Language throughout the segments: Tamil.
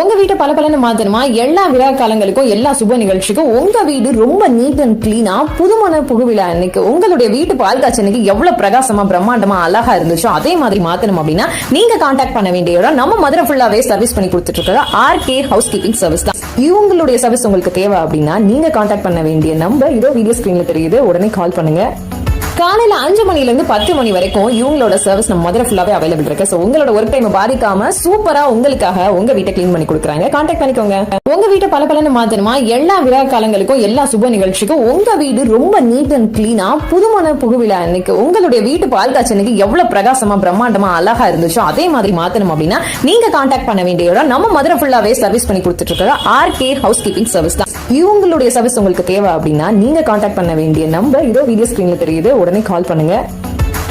உங்க வீட்டை பல மாத்தணுமா? எல்லா விழா காலங்களுக்கும் எல்லா சுப நிகழ்ச்சிக்கும் உங்க வீடு ரொம்ப நீட் அண்ட் கிளீனா புதுமண புகுவிழா அன்னைக்கு உங்களுடைய வீட்டு பால் காய்ச்சி அன்னைக்கு எவ்வளவு பிரகாசமா பிரம்மாண்டமா அழகா இருந்துச்சோ அதே மாதிரி மாத்தணும் அப்படின்னா நீங்க கான்டாக்ட் பண்ண வேண்டிய இடம் நம்ம மதுரை ஃபுல்லாவே சர்வீஸ் பண்ணி கொடுத்துட்டு இருக்கிற ஆர்கே ஹவுஸ் கீப்பிங் சர்வீஸ் தான். இவங்களுடைய சர்வீஸ் உங்களுக்கு தேவை அப்படின்னா நீங்க கான்டாக்ட் பண்ண வேண்டிய நம்பர் இதோ வீடியோ ஸ்கிரீன்ல தெரியுது. உடனே கால் பண்ணுங்க. காலையில 5 மணில இருந்து 10 மணி வரைக்கும் இவங்களோட சர்வீஸ் நம்ம மதுரை ஃபுல்லாவே அவைலபிள் இருக்கு. உங்களோட ஒர்க் டைம் பாதிக்காம சூப்பரா உங்களுக்காக உங்க வீட்டை கிளீன் பண்ணி கொடுக்குறாங்க. கான்டாக்ட் பண்ணிக்கோங்க. உங்க வீட்டை பல மாத்தணுமா? எல்லா விழா காலங்களுக்கும் எல்லா சுப நிகழ்ச்சிக்கும் உங்க வீடு ரொம்ப நீட் அண்ட் கிளீனா புதுமண புகுவிழா அன்னைக்கு உங்களுடைய வீட்டு பால் காய்ச்சி அன்னைக்கு எவ்வளவு பிரகாசமா பிரம்மாண்டமா அழகா இருந்துச்சோ அதே மாதிரி மாத்தணும் அப்படின்னா நீங்க கான்டாக்ட் பண்ண வேண்டிய இடம் நம்ம மதுரை ஃபுல்லாவே சர்வீஸ் பண்ணி கொடுத்துட்டு இருக்கிற ஆர்கே ஹவுஸ் கீப்பிங் சர்வீஸ் தான். இவங்களுடைய சர்வீஸ் உங்களுக்கு தேவை அப்படின்னா நீங்க கான்டாக்ட் பண்ண வேண்டிய நம்பர் இதோ வீடியோ ஸ்கிரீன்ல தெரியுது. உடனே கால் பண்ணுங்க.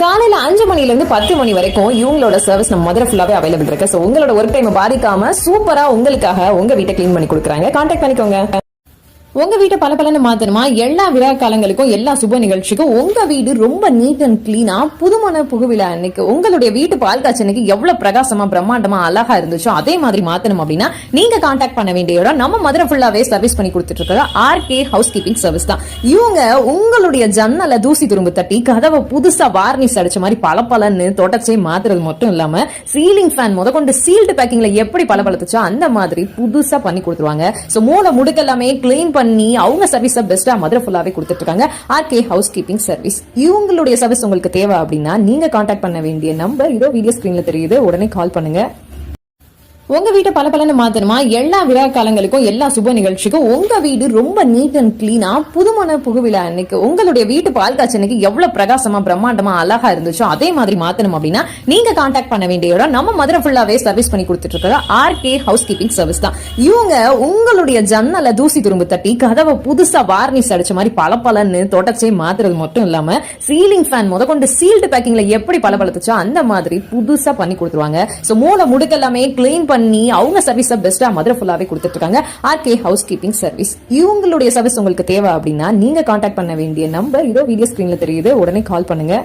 காலையில 5 மணில இருந்து 10 மணி வரைக்கும் இவங்களோட சர்வீஸ் நம்ம மதுரை ஃபுல்லாவே அவைலபிள் இருக்கு. உங்களோட ஒர்க் டைம் பாதிக்காம சூப்பரா உங்களுக்காக உங்க வீட்டை கிளீன் பண்ணி கொடுக்குறாங்க. கான்டாக்ட் பண்ணிக்கோங்க. உங்க வீட்டை பல மாத்தணுமா? எல்லா விழா காலங்களுக்கும் எல்லா சுப நிகழ்ச்சிக்கும் உங்க வீடு ரொம்ப நீட் அண்ட் கிளீனா புதுமண புகுவிழா அன்னைக்கு உங்களுடைய வீட்டு பால் காய்ச்சி அன்னைக்கு எவ்வளவு பிரகாசமா பிரம்மாண்டமா அழகா இருந்துச்சோ அதே மாதிரி மாத்தணும் அப்படின்னா நீங்க கான்டாக்ட் பண்ண வேண்டிய இடம் நம்ம மதுரை ஃபுல்லாவே சர்வீஸ் பண்ணி கொடுத்துட்டு இருக்கிற ஆர்கே ஹவுஸ் கீப்பிங் சர்வீஸ் தான். இவங்க உங்களுடைய ஜன்னல தூசி துரும்பு தட்டி கதவை புதுசா வார்னிஷ் அடிச்ச மாதிரி பளபளன்னு தொடச்சே மாத்துறது மட்டும் இல்லாம சீலிங் ஃபேன் முதற்கொண்டு சீல்டு பேக்கிங்ல எப்படி பளபளத்துச்சோ அந்த மாதிரி புதுசா பண்ணி கொடுத்துருவாங்க. சோ மூல முடுக்க எல்லாமே கிளீன் பண்ணி அவங்க சர்வீஸ் பெஸ்டா மதுரை ஃபுல்லாவே கொடுத்துட்டு இருக்காங்க. RK house keeping service. இவங்களுடைய சர்வீஸ் உங்களுக்கு தேவை அப்படின்னா நீங்க கான்டாக்ட் பண்ண வேண்டிய நம்பர் இதோ வீடியோ ஸ்கிரீன்ல தெரியுது. உடனே கால் பண்ணுங்க. உங்க வீட்டை பல மாத்தணுமா? எல்லா விழா காலங்களுக்கும் எல்லா சுப நிகழ்ச்சிக்கும் உங்க வீடு ரொம்ப நீட் அண்ட் கிளீனா புதுமண புகுவிழா அன்னைக்கு உங்களுடைய வீட்டு பால் காய்ச்சி அன்னைக்கு எவ்வளவு பிரகாசமா பிரம்மாண்டமா அழகா இருந்துச்சோ அதே மாதிரி மாத்தணும் அப்படின்னா நீங்க கான்டாக்ட் பண்ண வேண்டிய இடம் நம்ம மதுரை ஃபுல்லாவே சர்வீஸ் பண்ணி கொடுத்துட்டு இருக்கிற ஆர்கே ஹவுஸ் கீப்பிங் சர்வீஸ் தான். இவங்க உங்களுடைய ஜன்னல தூசி துரும்பு தட்டி கதவை புதுசா வார்னிஷ் அடிச்ச மாதிரி பளபளன்னு தொடச்சே மாத்துறது மட்டும் இல்லாம சீலிங் ஃபேன் முதற்கொண்டு சீல்டு பேக்கிங்ல எப்படி பளபளத்துச்சோ அந்த மாதிரி புதுசா பண்ணி கொடுத்துருவாங்க. சோ மூல முடுக்க எல்லாமே கிளீன் பண்ணி அவங்க சர்வீஸ் பெஸ்டா மதுரை ஃபுல்லாவே கொடுத்துட்டு இருக்காங்க. RK house keeping service. இவங்களுடைய சர்வீஸ் உங்களுக்கு தேவை அப்படின்னா நீங்க கான்டாக்ட் பண்ண வேண்டிய நம்பர் இதோ வீடியோ ஸ்கிரீன்ல தெரியுது. உடனே கால் பண்ணுங்க.